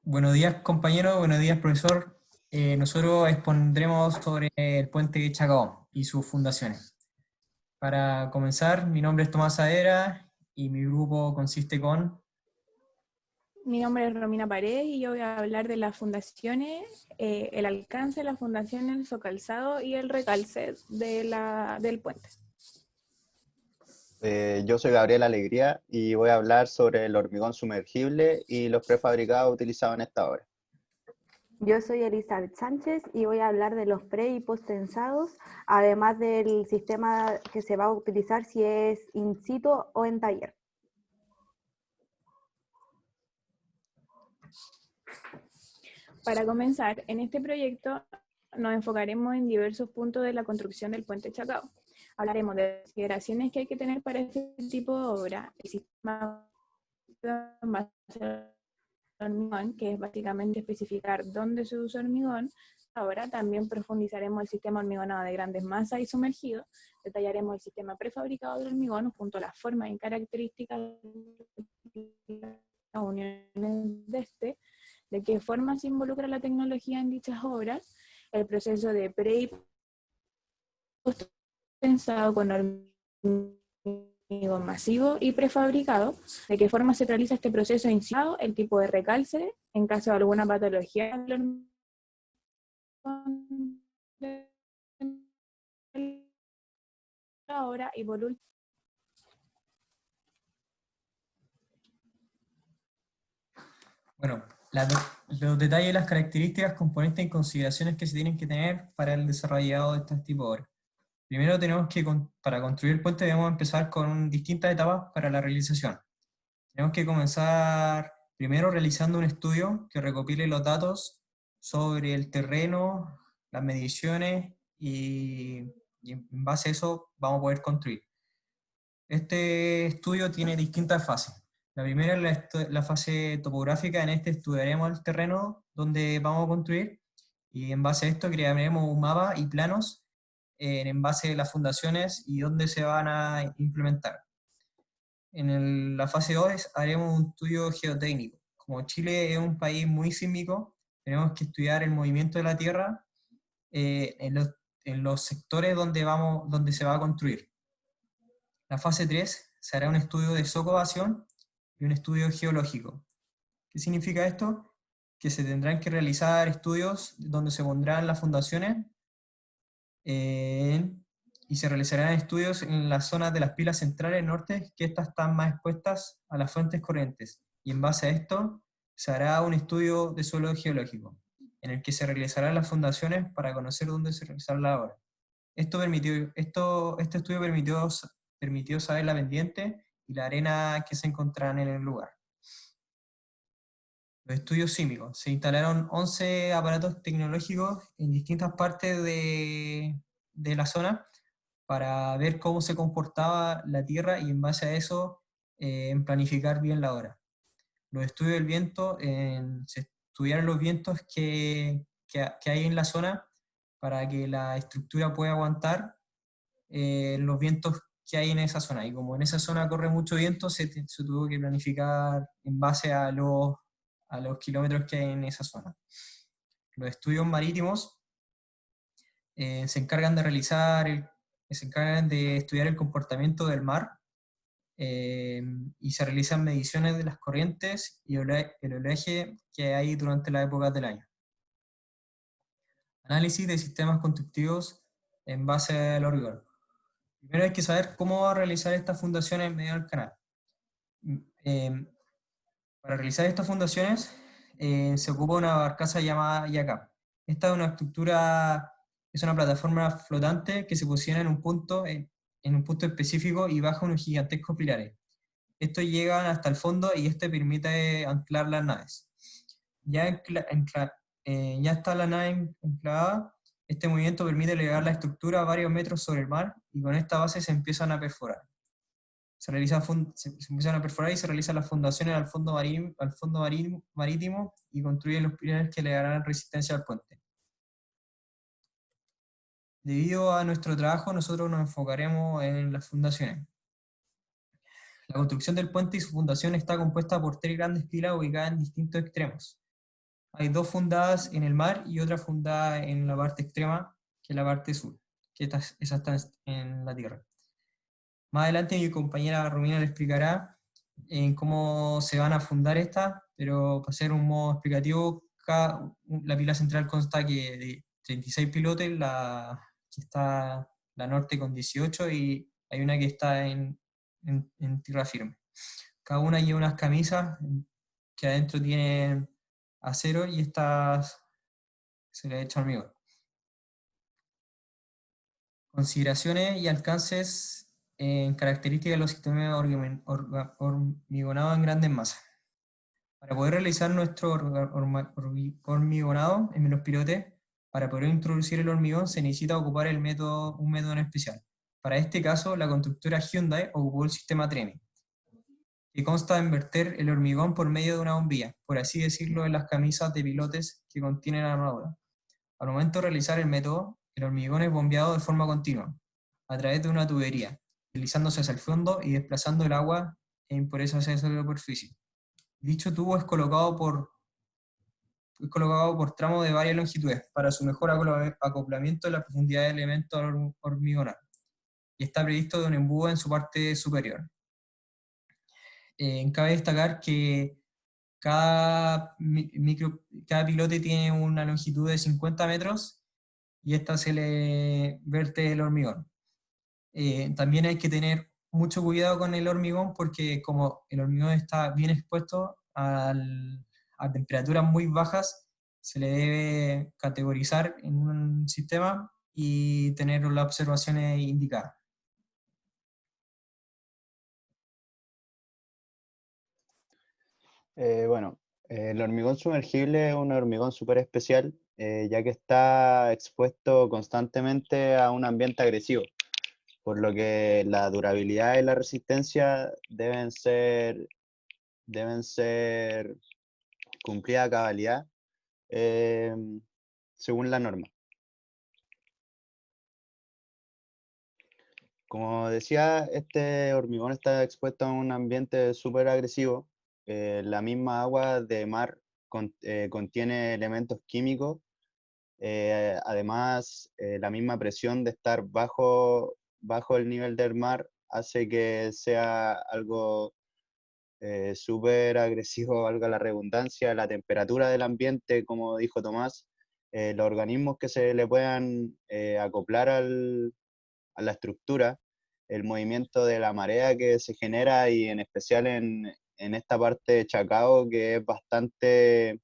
Buenos días, compañero. Buenos días, profesor. Nosotros expondremos sobre el puente de Chacao y sus fundaciones. Para comenzar, mi nombre es Tomás Saavedra y mi grupo consiste con... Mi nombre es Romina Paredes y yo voy a hablar de las fundaciones, el alcance de las fundaciones, el socalzado y el recalce del puente. Yo soy Gabriel Alegría y voy a hablar sobre el hormigón sumergible y los prefabricados utilizados en esta obra. Yo soy Elizabeth Sánchez y voy a hablar de los pre- y post-tensados, además del sistema que se va a utilizar si es in situ o en taller. Para comenzar, en este proyecto nos enfocaremos en diversos puntos de la construcción del puente Chacao. Hablaremos de las consideraciones que hay que tener para este tipo de obra, el sistema de hormigón, que es básicamente especificar dónde se usa hormigón. Ahora también profundizaremos el sistema hormigonado de grandes masas y sumergido, detallaremos el sistema prefabricado del hormigón junto a las formas y características de las uniones de este, de qué forma se involucra la tecnología en dichas obras, el proceso de pre- y post-tensado con hormigón masivo y prefabricado, de qué forma se realiza este proceso iniciado, el tipo de recalce, en caso de alguna patología del hormigón de la obra, y por último, Bueno, los detalles y las características, componentes y consideraciones que se tienen que tener para el desarrollado de este tipo de obras. Primero tenemos que, para construir el puente debemos empezar con distintas etapas para la realización. Tenemos que comenzar primero realizando un estudio que recopile los datos sobre el terreno, las mediciones y en base a eso vamos a poder construir. Este estudio tiene distintas fases. La primera es la fase topográfica. En este estudiaremos el terreno donde vamos a construir y en base a esto crearemos un mapa y planos en base a las fundaciones y dónde se van a implementar. La fase 2 haremos un estudio geotécnico. Como Chile es un país muy sísmico, tenemos que estudiar el movimiento de la Tierra en los sectores donde se va a construir. La fase 3 se hará un estudio de socavación y un estudio geológico. ¿Qué significa esto? Que se tendrán que realizar estudios donde se pondrán las fundaciones y se realizarán estudios en las zonas de las pilas centrales norte, que estas están más expuestas a las fuentes corrientes. Y en base a esto se hará un estudio de suelo geológico, en el que se realizarán las fundaciones para conocer dónde se realizará la obra. Este estudio permitió saber la pendiente y la arena que se encontraban en el lugar. Los estudios sísmicos. Se instalaron 11 aparatos tecnológicos en distintas partes de la zona para ver cómo se comportaba la Tierra y en base a eso en planificar bien la obra. Los estudios del viento, se estudiaron los vientos que hay en la zona para que la estructura pueda aguantar los vientos que hay en esa zona. Y como en esa zona corre mucho viento, se tuvo que planificar en base a los kilómetros que hay en esa zona. Los estudios marítimos se encargan de estudiar el comportamiento del mar y se realizan mediciones de las corrientes y el oleaje que hay durante las épocas del año. Análisis de sistemas constructivos en base al hormigón. Primero hay que saber cómo va a realizar estas fundaciones en medio del canal. Para realizar estas fundaciones se ocupa una barcaza llamada Yaca. Esta es una estructura, es una plataforma flotante que se posiciona en un punto específico y baja unos gigantescos pilares. Estos llegan hasta el fondo y este permite anclar las naves. Ya está la nave anclada, este movimiento permite elevar la estructura a varios metros sobre el mar y con esta base se empiezan a perforar. Se empiezan a perforar y se realizan las fundaciones al fondo marítimo y construyen los pilares que le darán resistencia al puente. Debido a nuestro trabajo, nosotros nos enfocaremos en las fundaciones. La construcción del puente y su fundación está compuesta por 3 grandes pilas ubicadas en distintos extremos. Hay 2 fundadas en el mar y otra fundada en la parte extrema, que es la parte sur, que esa está en la tierra. Más adelante mi compañera Romina le explicará en cómo se van a fundar estas, pero para hacer un modo explicativo, la pila central consta de 36 pilotes, que está la norte con 18 y hay una que está en tierra firme. Cada una lleva unas camisas que adentro tienen acero y estas se le echa hormigón. Consideraciones y alcances en características de los sistemas hormigonados en grandes masas. Para poder realizar nuestro hormigonado en los pilotes, para poder introducir el hormigón se necesita ocupar un método en especial. Para este caso, la constructora Hyundai ocupó el sistema TREME, que consta en verter el hormigón por medio de una bombilla, por así decirlo, en las camisas de pilotes que contienen armadura. Al momento de realizar el método, el hormigón es bombeado de forma continua, a través de una tubería, deslizándose hacia el fondo y desplazando el agua e impurezas hacia la superficie. Dicho tubo es colocado por tramos de varias longitudes para su mejor acoplamiento en la profundidad del elemento hormigonal, y está previsto de un embudo en su parte superior. Cabe destacar que cada pilote tiene una longitud de 50 metros y esta se le verte el hormigón. También hay que tener mucho cuidado con el hormigón porque como el hormigón está bien expuesto a temperaturas muy bajas, se le debe categorizar en un sistema y tener las observaciones indicadas. Bueno, el hormigón sumergible es un hormigón súper especial, ya que está expuesto constantemente a un ambiente agresivo, por lo que la durabilidad y la resistencia deben ser cumplidas a cabalidad según la norma. Como decía, este hormigón está expuesto a un ambiente súper agresivo. La misma agua de mar contiene elementos químicos. Además, la misma presión de estar bajo el nivel del mar hace que sea algo súper agresivo, valga la redundancia. La temperatura del ambiente, como dijo Tomás, los organismos que se le puedan acoplar a la estructura, el movimiento de la marea que se genera y en especial en esta parte de Chacao, que es bastante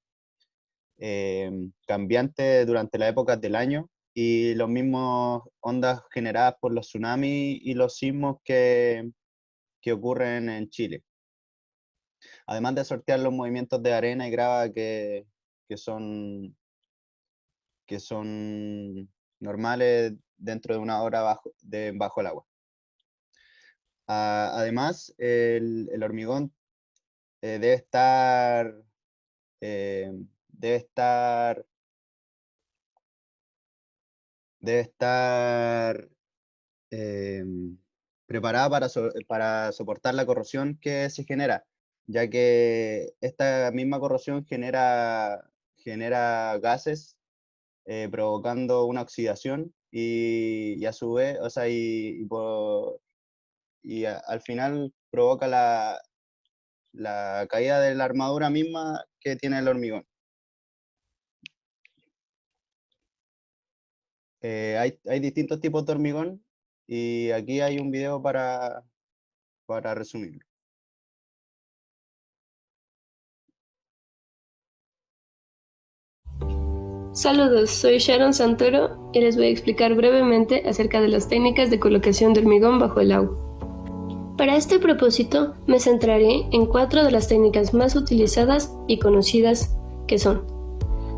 cambiante durante las épocas del año, y los mismos ondas generadas por los tsunamis y los sismos que ocurren en Chile. Además de sortear los movimientos de arena y grava que son normales dentro de una hora bajo el agua. Además, el hormigón debe estar preparada para soportar la corrosión que se genera, ya que esta misma corrosión genera gases provocando una oxidación y a su vez, o sea, al final provoca la caída de la armadura misma que tiene el hormigón. Hay distintos tipos de hormigón y aquí hay un video para resumirlo. Saludos, soy Sharon Santoro y les voy a explicar brevemente acerca de las técnicas de colocación de hormigón bajo el agua. Para este propósito me centraré en 4 de las técnicas más utilizadas y conocidas, que son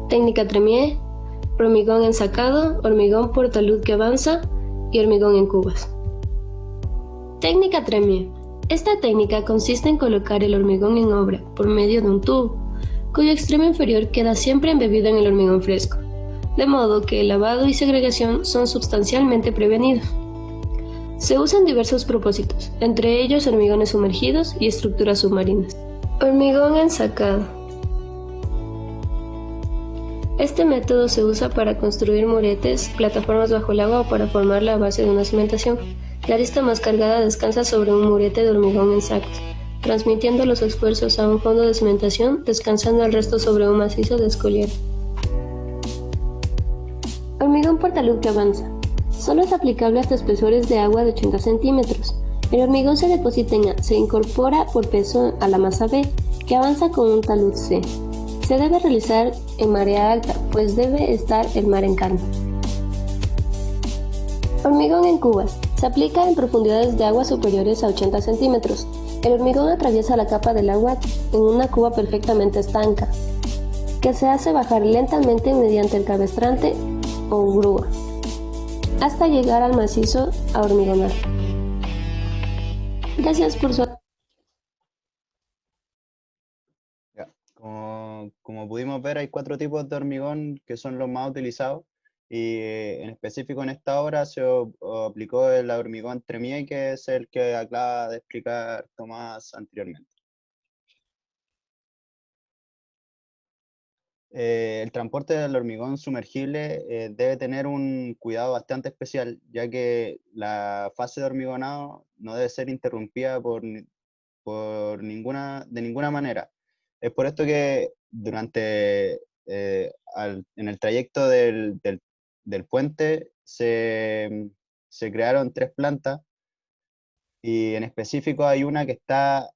técnica Tremier, hormigón ensacado, hormigón por talud que avanza y hormigón en cubas. Técnica Tremier. Esta técnica consiste en colocar el hormigón en obra por medio de un tubo, cuyo extremo inferior queda siempre embebido en el hormigón fresco, de modo que el lavado y segregación son sustancialmente prevenidos. Se usan diversos propósitos, entre ellos hormigones sumergidos y estructuras submarinas. Hormigón ensacado. Este método se usa para construir muretes, plataformas bajo el agua o para formar la base de una cimentación. La arista más cargada descansa sobre un murete de hormigón en sacos, transmitiendo los esfuerzos a un fondo de cimentación, descansando el resto sobre un macizo de escoliera. Hormigón portaluz que avanza. Solo es aplicable hasta espesores de agua de 80 centímetros. El hormigón se deposita en A, se incorpora por peso a la masa B, que avanza con un talud C. Se debe realizar en marea alta, pues debe estar el mar en calma. Hormigón en cubas. Se aplica en profundidades de agua superiores a 80 centímetros. El hormigón atraviesa la capa del agua en una cuba perfectamente estanca, que se hace bajar lentamente mediante el cabestrante o grúa, hasta llegar al macizo a hormigonar. Gracias por su... Como pudimos ver, hay 4 tipos de hormigón que son los más utilizados, y en específico en esta obra se aplicó el hormigón Tremier, que es el que acaba de explicar Tomás anteriormente. El transporte del hormigón sumergible debe tener un cuidado bastante especial, ya que la fase de hormigonado no debe ser interrumpida de ninguna manera. Es por esto que en el trayecto del puente se crearon 3 plantas, y en específico hay una que está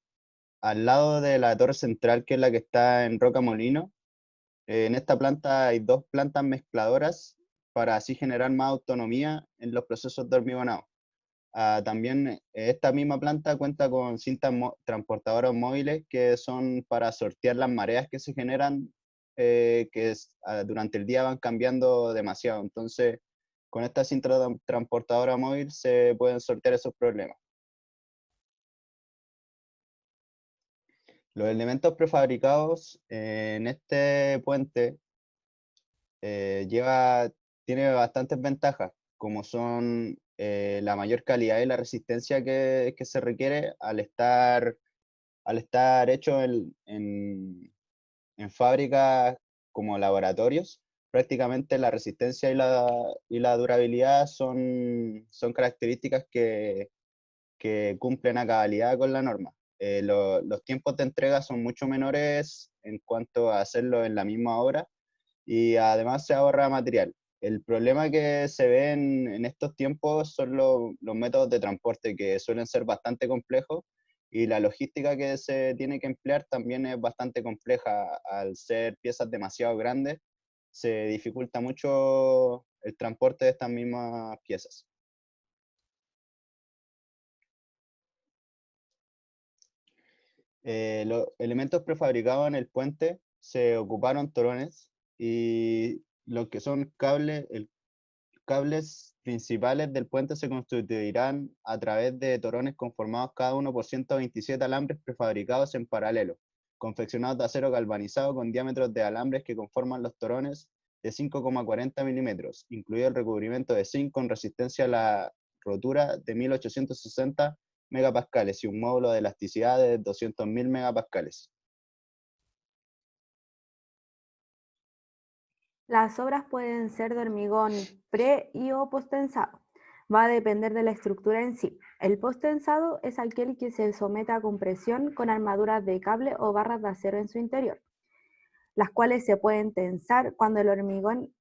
al lado de la torre central, que es la que está en Roca Molino. En esta planta hay 2 plantas mezcladoras para así generar más autonomía en los procesos de hormigonado. También esta misma planta cuenta con cintas transportadoras móviles, que son para sortear las mareas que se generan, durante el día van cambiando demasiado. Entonces, con esta cinta transportadora móvil se pueden sortear esos problemas. Los elementos prefabricados en este puente tiene bastantes ventajas, como son la mayor calidad y la resistencia que se requiere al estar hecho en fábricas como laboratorios. Prácticamente la resistencia y la durabilidad son características que cumplen a cabalidad con la norma. Los tiempos de entrega son mucho menores en cuanto a hacerlo en la misma obra, y además se ahorra material. El problema que se ve en estos tiempos son los métodos de transporte, que suelen ser bastante complejos, y la logística que se tiene que emplear también es bastante compleja. Al ser piezas demasiado grandes, se dificulta mucho el transporte de estas mismas piezas. Los elementos prefabricados en el puente se ocuparon torones, y lo que son cables principales del puente se constituirán a través de torones conformados cada uno por 127 alambres prefabricados en paralelo, confeccionados de acero galvanizado con diámetros de alambres que conforman los torones de 5,40 milímetros, incluido el recubrimiento de zinc con resistencia a la rotura de 1860 megapascales y un módulo de elasticidad de 200.000 megapascales. Las obras pueden ser de hormigón pre y o posttensado. Va a depender de la estructura en sí. El posttensado es aquel que se somete a compresión con armaduras de cable o barras de acero en su interior, las cuales se pueden tensar cuando el hormigón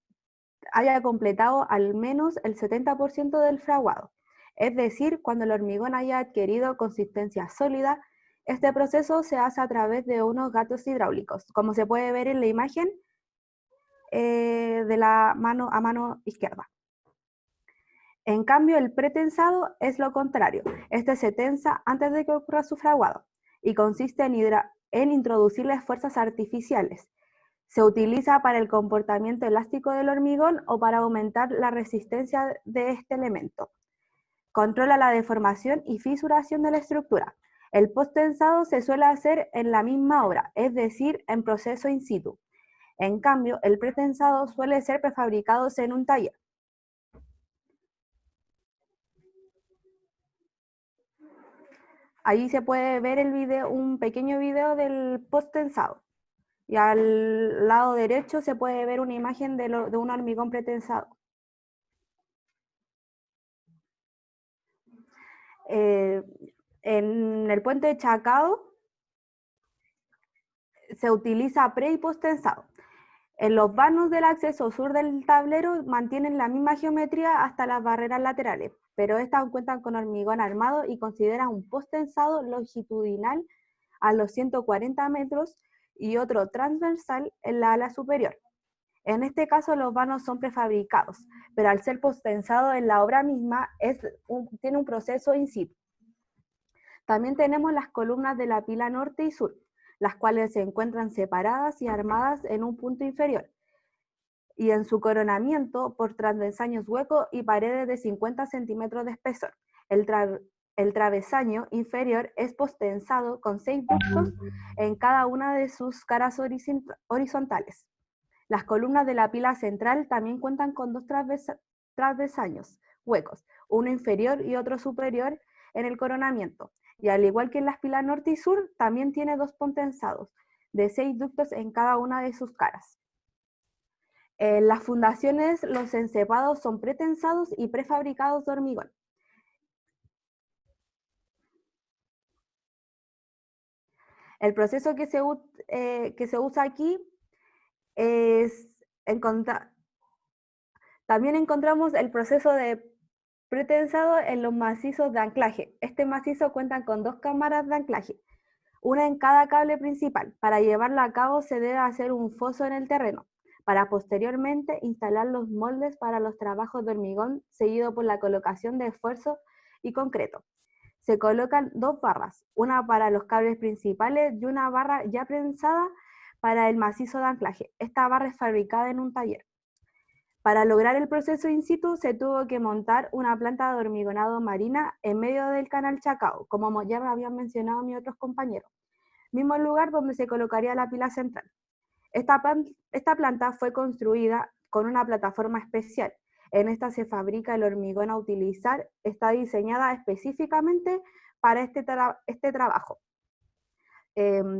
haya completado al menos el 70% del fraguado. Es decir, cuando el hormigón haya adquirido consistencia sólida. Este proceso se hace a través de unos gatos hidráulicos, como se puede ver en la imagen de la mano a mano izquierda. En cambio, el pretensado es lo contrario. Este se tensa antes de que ocurra su fraguado y consiste en introducirle fuerzas artificiales. Se utiliza para el comportamiento elástico del hormigón o para aumentar la resistencia de este elemento. Controla la deformación y fisuración de la estructura. El posttensado se suele hacer en la misma obra, es decir, en proceso in situ. En cambio, el pretensado suele ser prefabricado en un taller. Ahí se puede ver el video, un pequeño video del post tensado. Y al lado derecho se puede ver una imagen de un hormigón pretensado. En el puente de Chacao se utiliza pre y post tensado. En los vanos del acceso sur del tablero mantienen la misma geometría hasta las barreras laterales, pero estas cuentan con hormigón armado y consideran un post tensado longitudinal a los 140 metros y otro transversal en la ala superior. En este caso los vanos son prefabricados, pero al ser post-tensado en la obra misma tiene un proceso in situ. También tenemos las columnas de la pila norte y sur, las cuales se encuentran separadas y armadas en un punto inferior, y en su coronamiento por travesaños huecos y paredes de 50 centímetros de espesor. El travesaño inferior es post-tensado con 6 ductos en cada una de sus caras horizontales. Las columnas de la pila central también cuentan con 2 travesaños huecos, uno inferior y otro superior en el coronamiento, y al igual que en las pilas norte y sur, también tiene 2 post-tensados, de 6 ductos en cada una de sus caras. En las fundaciones, los encepados son pretensados y prefabricados de hormigón. El proceso que se usa aquí es también encontramos el proceso de pretensado en los macizos de anclaje. Este macizo cuenta con 2 cámaras de anclaje, una en cada cable principal. Para llevarlo a cabo se debe hacer un foso en el terreno, para posteriormente instalar los moldes para los trabajos de hormigón, seguido por la colocación de esfuerzo y concreto. Se colocan 2 barras, una para los cables principales y una barra ya prensada para el macizo de anclaje. Esta barra es fabricada en un taller. Para lograr el proceso in situ se tuvo que montar una planta de hormigonado marina en medio del canal Chacao, como ya me habían mencionado mis otros compañeros, mismo lugar donde se colocaría la pila central. Esta planta fue construida con una plataforma especial. En esta se fabrica el hormigón a utilizar, está diseñada específicamente para este trabajo.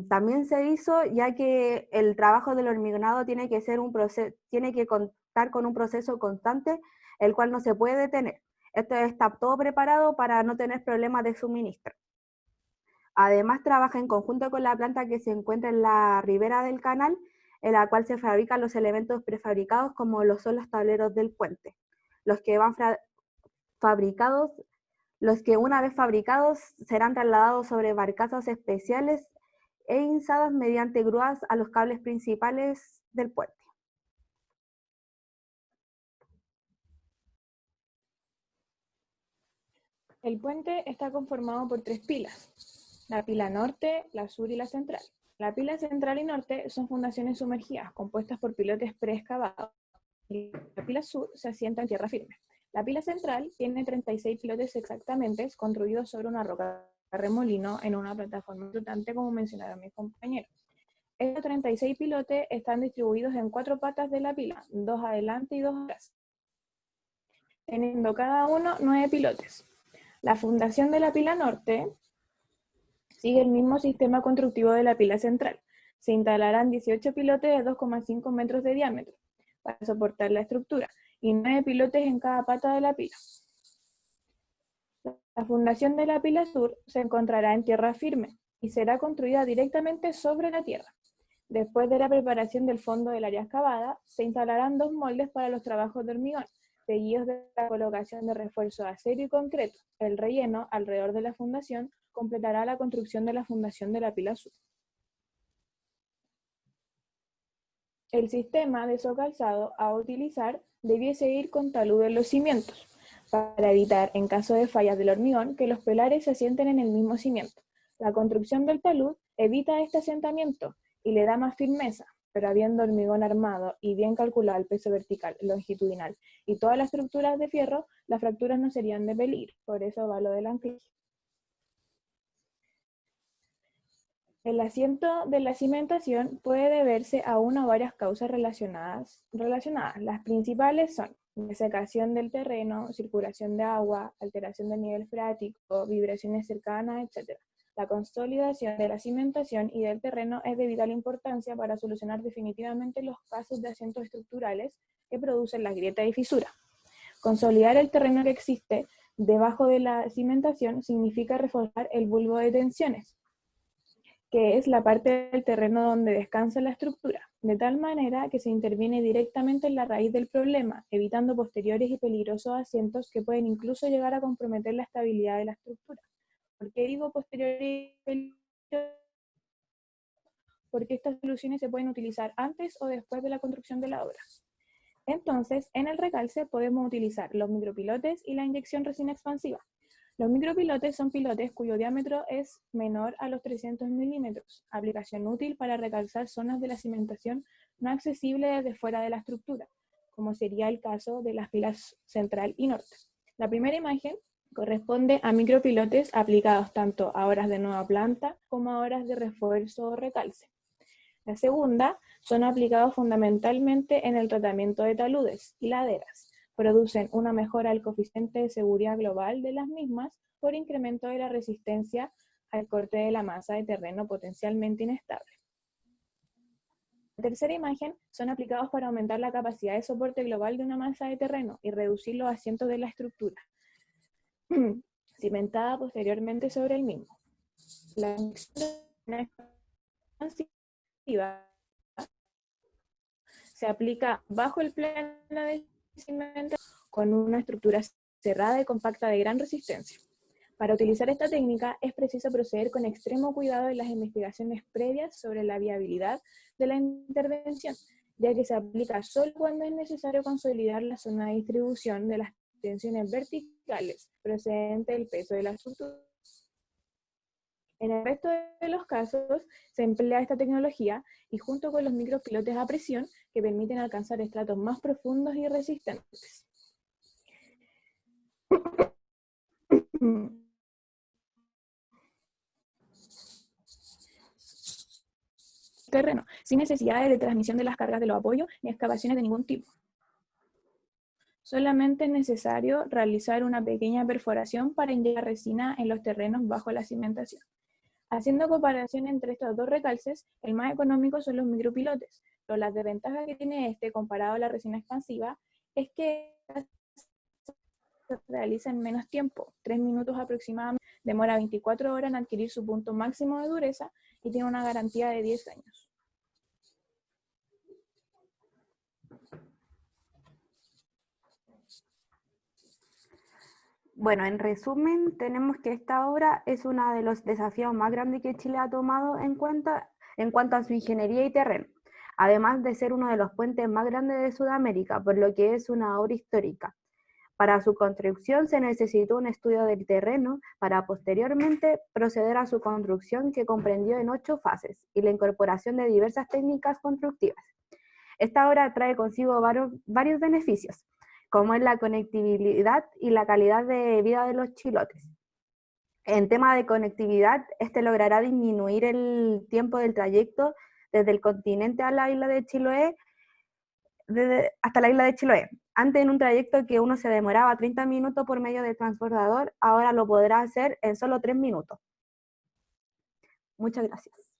También se hizo, ya que el trabajo del hormigonado tiene que contar con un proceso constante, el cual no se puede detener. Esto está todo preparado para no tener problemas de suministro. Además, trabaja en conjunto con la planta que se encuentra en la ribera del canal, en la cual se fabrican los elementos prefabricados, como lo son los tableros del puente, los que una vez fabricados serán trasladados sobre barcazas especiales e izadas mediante grúas a los cables principales del puente. El puente está conformado por 3 pilas: la pila norte, la sur y la central. La pila central y norte son fundaciones sumergidas, compuestas por pilotes preexcavados. La pila sur se asienta en tierra firme. La pila central tiene 36 pilotes exactamente, construidos sobre una roca remolino en una plataforma flotante, como mencionaron mis compañeros. Estos 36 pilotes están distribuidos en 4 patas de la pila, 2 adelante y 2 atrás, teniendo cada uno 9 pilotes. La fundación de la pila norte sigue el mismo sistema constructivo de la pila central. Se instalarán 18 pilotes de 2,5 metros de diámetro para soportar la estructura, y 9 pilotes en cada pata de la pila. La fundación de la pila sur se encontrará en tierra firme y será construida directamente sobre la tierra. Después de la preparación del fondo del área excavada, se instalarán 2 moldes para los trabajos de hormigón, seguidos de la colocación de refuerzos de acero y concreto. El relleno alrededor de la fundación completará la construcción de la fundación de la pila sur. El sistema de socalzado a utilizar debiese ir con talud en los cimientos, para evitar, en caso de fallas del hormigón, que los pilares se asienten en el mismo cimiento. La construcción del talud evita este asentamiento y le da más firmeza, pero habiendo hormigón armado y bien calculado el peso vertical, longitudinal y todas las estructuras de fierro, las fracturas no serían de peligro. Por eso va lo del anclaje. El asiento de la cimentación puede deberse a una o varias causas relacionadas. Las principales son desecación del terreno, circulación de agua, alteración del nivel freático, vibraciones cercanas, etc. La consolidación de la cimentación y del terreno es de vital importancia para solucionar definitivamente los casos de asientos estructurales que producen las grietas y fisuras. Consolidar el terreno que existe debajo de la cimentación significa reforzar el bulbo de tensiones, que es la parte del terreno donde descansa la estructura, de tal manera que se interviene directamente en la raíz del problema, evitando posteriores y peligrosos asientos que pueden incluso llegar a comprometer la estabilidad de la estructura. ¿Por qué digo posteriores y peligrosos? Porque estas soluciones se pueden utilizar antes o después de la construcción de la obra. Entonces, en el recalce podemos utilizar los micropilotes y la inyección resina expansiva. Los micropilotes son pilotes cuyo diámetro es menor a los 300 milímetros, aplicación útil para recalzar zonas de la cimentación no accesibles desde fuera de la estructura, como sería el caso de las pilas central y norte. La primera imagen corresponde a micropilotes aplicados tanto a obras de nueva planta como a obras de refuerzo o recalce. La segunda son aplicados fundamentalmente en el tratamiento de taludes y laderas. Producen una mejora del coeficiente de seguridad global de las mismas por incremento de la resistencia al corte de la masa de terreno potencialmente inestable. La tercera imagen son aplicados para aumentar la capacidad de soporte global de una masa de terreno y reducir los asientos de la estructura, cimentada posteriormente sobre el mismo. La se aplica bajo el plano de cimento con una estructura cerrada y compacta de gran resistencia. Para utilizar esta técnica es preciso proceder con extremo cuidado en las investigaciones previas sobre la viabilidad de la intervención, ya que se aplica solo cuando es necesario consolidar la zona de distribución de las tensiones verticales procedente del peso de la estructura. En el resto de los casos se emplea esta tecnología y junto con los micropilotes a presión que permiten alcanzar estratos más profundos y resistentes. Terreno, sin necesidad de transmisión de las cargas de los apoyos ni excavaciones de ningún tipo. Solamente es necesario realizar una pequeña perforación para inyectar resina en los terrenos bajo la cimentación. Haciendo comparación entre estos dos recalces, el más económico son los micropilotes, pero la desventaja que tiene este comparado a la resina expansiva es que se realiza en menos tiempo, 3 minutos aproximadamente, demora 24 horas en adquirir su punto máximo de dureza y tiene una garantía de 10 años. Bueno, en resumen, tenemos que esta obra es uno de los desafíos más grandes que Chile ha tomado en cuenta en cuanto a su ingeniería y terreno, además de ser uno de los puentes más grandes de Sudamérica, por lo que es una obra histórica. Para su construcción se necesitó un estudio del terreno para posteriormente proceder a su construcción, que comprendió en 8 fases y la incorporación de diversas técnicas constructivas. Esta obra trae consigo varios beneficios, como es la conectividad y la calidad de vida de los chilotes. En tema de conectividad, este logrará disminuir el tiempo del trayecto desde el continente a la isla de Chiloé, hasta la isla de Chiloé. Antes, en un trayecto que uno se demoraba 30 minutos por medio de transbordador, ahora lo podrá hacer en solo 3 minutos. Muchas gracias.